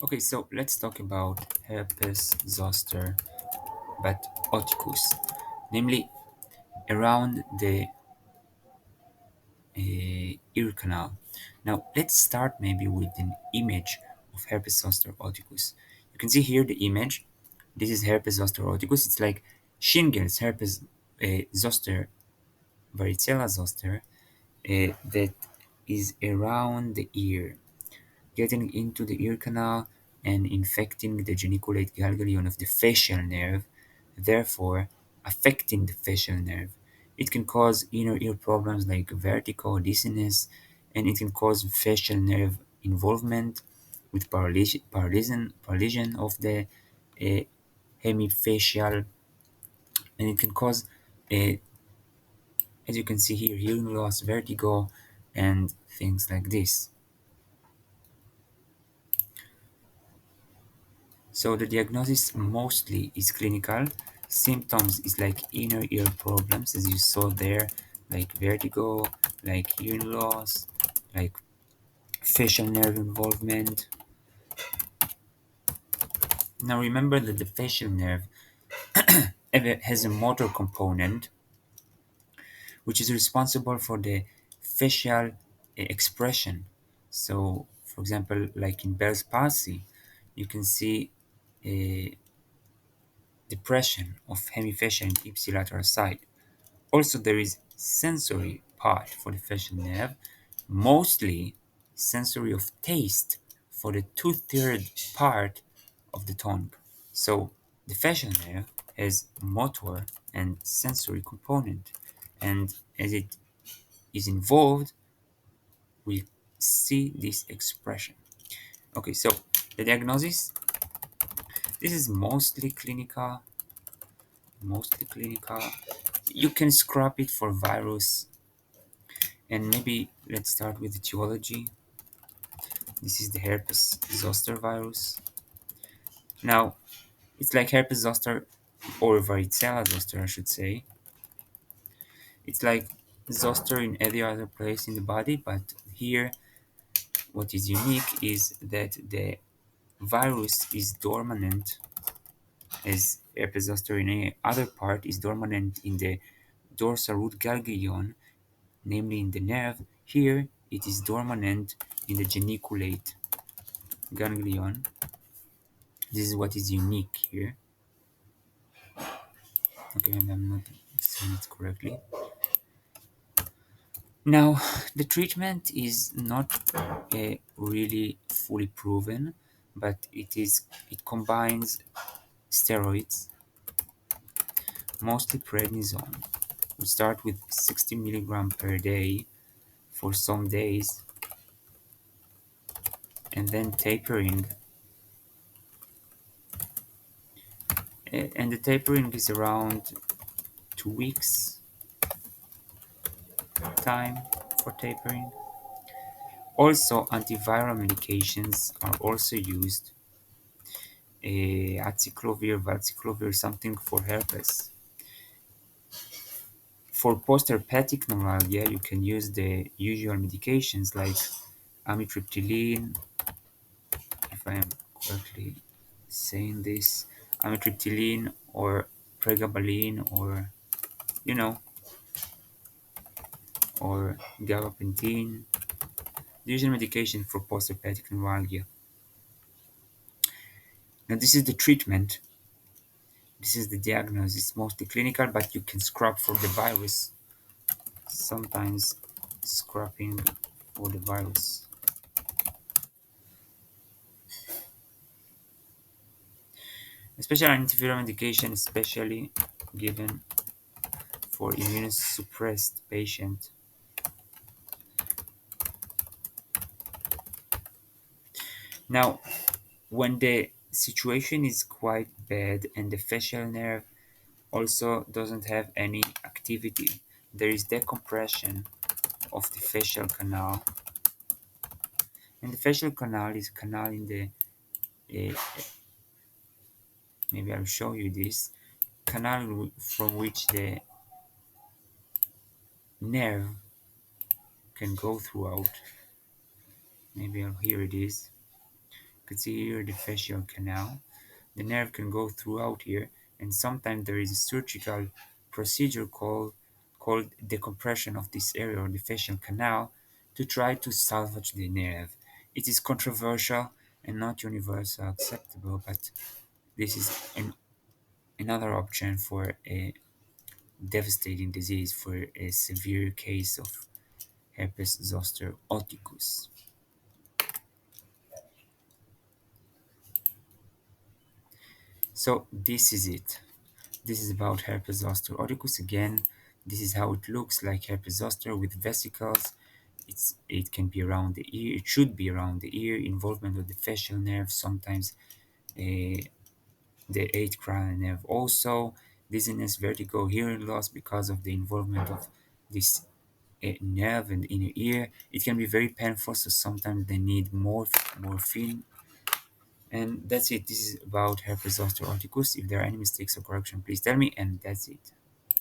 Okay, so let's talk about herpes zoster, but oticus, namely around the ear canal. Now, let's start maybe with an image of herpes zoster oticus. You can see here the image. This is herpes zoster oticus. It's like shingles, herpes zoster, varicella zoster, that is around the ear, getting into the ear canal and infecting the geniculate ganglion of the facial nerve, therefore affecting the facial nerve. It can cause inner ear problems like vertigo, dizziness, and it can cause facial nerve involvement with paralysis of the uh, hemifacial, and it can cause, uh, as you can see here, hearing loss, vertigo, and things like this. So the diagnosis mostly is clinical. Symptoms is like inner ear problems, as you saw there, like vertigo, like hearing loss, like facial nerve involvement. Now remember that the facial nerve has a motor component which is responsible for the facial expression. So, for example, like in Bell's palsy, you can see a depression of hemifacial and ipsilateral side. Also, there is sensory part for the facial nerve, mostly sensory of taste for the two-third part of the tongue. So the facial nerve has motor and sensory component, and as it is involved, we see this expression. Okay, so the diagnosis, this is mostly clinical. You can scrap it for virus. And maybe let's start with etiology. This is the herpes zoster virus. Now, it's like herpes zoster or varicella zoster, I should say. It's like zoster in every other place in the body, but here what is unique is that the virus is dormant, as herpes zoster in any other part is dormant in the dorsal root ganglion, namely in the nerve. Here it is dormant in the geniculate ganglion. This is what is unique here. Okay, maybe I'm not saying it correctly. Now, the treatment is not really fully proven, but it combines steroids, mostly prednisone. We start with 60 milligram per day for some days, and then tapering. And the tapering is around 2 weeks time for tapering. Also, antiviral medications are also used. Acyclovir, valciclovir, something for herpes. For post-herpetic neuralgia, you can use the usual medications like amitriptyline, if I am correctly saying this, amitriptyline or pregabalin, or you know, or gabapentin. The usual medication for post-herpetic neuralgia. Now, this is the treatment. This is the diagnosis, mostly clinical, but you can scrub for the virus. Sometimes scrapping for the virus. Especially antiviral medication, especially given for immunosuppressed patient. Now, when the situation is quite bad and the facial nerve also doesn't have any activity, there is decompression of the facial canal. And the facial canal is a canal in the, uh, maybe I'll show you this, canal from which the nerve can go throughout. Maybe here it is. can see here the facial canal. The nerve can go throughout here, and sometimes there is a surgical procedure called decompression of this area or the facial canal to try to salvage the nerve. It is controversial and not universally acceptable, but this is another option for a devastating disease for a severe case of herpes zoster oticus. So this is it. This is about herpes zoster oticus again. This is how it looks like herpes zoster with vesicles. It can be around the ear. It should be around the ear. Involvement of the facial nerve. Sometimes uh, the eighth cranial nerve. Also dizziness, vertigo, hearing loss because of the involvement of this nerve in the inner ear. It can be very painful. So sometimes they need more morphine. And that's it. This is about herpes zoster oticus. If there are any mistakes or correction, please tell me. And that's it.